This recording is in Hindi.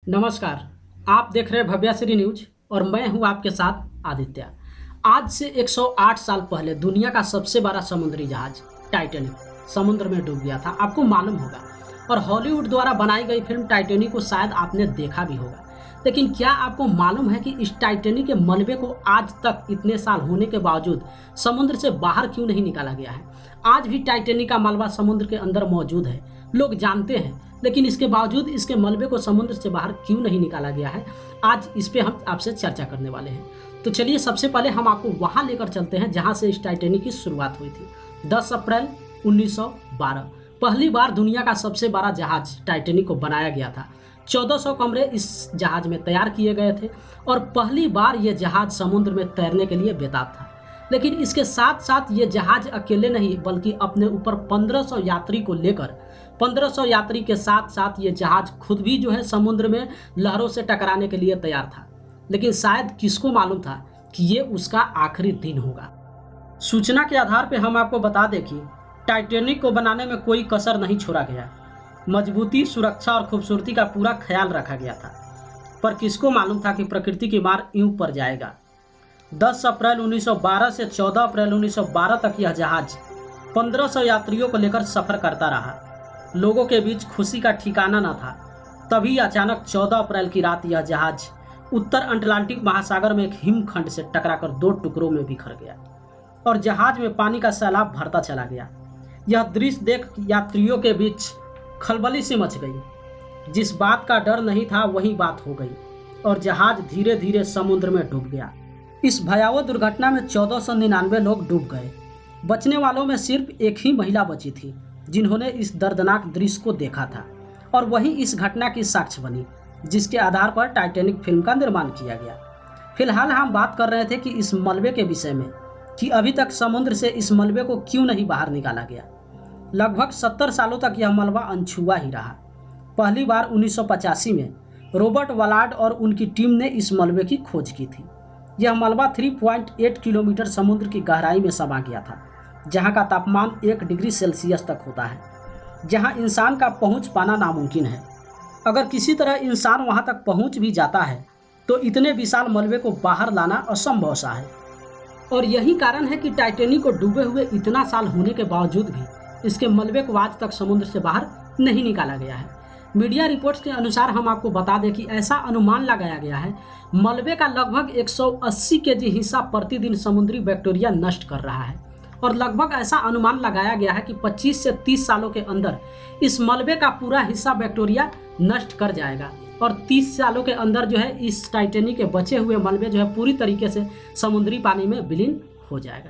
नमस्कार। आप देख रहे हैं भव्याश्री न्यूज और मैं हूं आपके साथ आदित्य। आज से 108 साल पहले दुनिया का सबसे बड़ा समुद्री जहाज टाइटैनिक समुद्र में डूब गया था। आपको मालूम होगा और हॉलीवुड द्वारा बनाई गई फिल्म टाइटैनिक को शायद आपने देखा भी होगा। लेकिन क्या आपको मालूम है कि इस टाइटैनिक के मलबे को आज तक इतने साल होने के बावजूद समुद्र से बाहर क्यों नहीं निकाला गया है? आज भी टाइटैनिक का मलबा समुद्र के अंदर मौजूद है, लोग जानते हैं, लेकिन इसके बावजूद इसके मलबे को समुद्र से बाहर क्यों नहीं निकाला गया है? आज इस पे हम आपसे चर्चा करने वाले हैं। तो चलिए सबसे पहले हम आपको वहां लेकर चलते हैं जहां से इस टाइटैनिक की शुरुआत हुई थी। 10 अप्रैल 1912 पहली बार दुनिया का सबसे बड़ा जहाज टाइटैनिक को बनाया गया था। 1400 कमरे इस जहाज में तैयार किए गए थे और पहली बार यह जहाज समुद्र में तैरने के लिए बेताब था। लेकिन इसके साथ साथ ये जहाज अकेले नहीं बल्कि अपने ऊपर 1500 यात्री को लेकर 1500 यात्री के साथ साथ ये जहाज खुद भी जो है समुद्र में लहरों से टकराने के लिए तैयार था। लेकिन शायद किसको मालूम था कि ये उसका आखिरी दिन होगा। सूचना के आधार पर हम आपको बता दें कि टाइटैनिक को बनाने में कोई कसर नहीं छोड़ा गया। मजबूती, सुरक्षा और खूबसूरती का पूरा ख्याल रखा गया था। पर किसको मालूम था कि प्रकृति की मार यूं पड़ जाएगा। 10 अप्रैल 1912 से 14 अप्रैल 1912 तक यह जहाज 1500 यात्रियों को लेकर सफर करता रहा। लोगों के बीच खुशी का ठिकाना न था। तभी अचानक 14 अप्रैल की रात यह जहाज उत्तर अटलांटिक महासागर में एक हिमखंड से टकराकर 2 टुकड़ों में बिखर गया और जहाज में पानी का सैलाब भरता चला गया। यह दृश्य देख यात्रियों के बीच खलबली सी मच गई। जिस बात का डर नहीं था वही बात हो गई और जहाज धीरे धीरे समुद्र में डूब गया। इस भयावह दुर्घटना में 1499 लोग डूब गए। बचने वालों में सिर्फ एक ही महिला बची थी जिन्होंने इस दर्दनाक दृश्य को देखा था और वही इस घटना की साक्ष्य बनी जिसके आधार पर टाइटैनिक फिल्म का निर्माण किया गया। फिलहाल हम बात कर रहे थे कि इस मलबे के विषय में कि अभी तक समुद्र से इस मलबे को क्यों नहीं बाहर निकाला गया। लगभग 70 सालों तक यह मलबा अनछुआ ही रहा। पहली बार 1985 में रॉबर्ट वलार्ड और उनकी टीम ने इस मलबे की खोज की थी। यह मलबा 3.8 किलोमीटर समुद्र की गहराई में समा गया था, जहां का तापमान 1 डिग्री सेल्सियस तक होता है, जहां इंसान का पहुंच पाना नामुमकिन है। अगर किसी तरह इंसान वहां तक पहुंच भी जाता है तो इतने विशाल मलबे को बाहर लाना असंभव सा है। और यही कारण है कि टाइटैनिक को डूबे हुए इतना साल होने के बावजूद भी इसके मलबे को आज तक समुद्र से बाहर नहीं निकाला गया है। मीडिया रिपोर्ट्स के अनुसार हम आपको बता दें कि ऐसा अनुमान लगाया गया है मलबे का लगभग 180 केजी हिस्सा प्रतिदिन समुद्री बैक्टीरिया नष्ट कर रहा है और लगभग ऐसा अनुमान लगाया गया है कि 25 से 30 सालों के अंदर इस मलबे का पूरा हिस्सा बैक्टीरिया नष्ट कर जाएगा और 30 सालों के अंदर जो है इस टाइटैनिक के बचे हुए मलबे जो है पूरी तरीके से समुद्री पानी में विलीन हो जाएगा।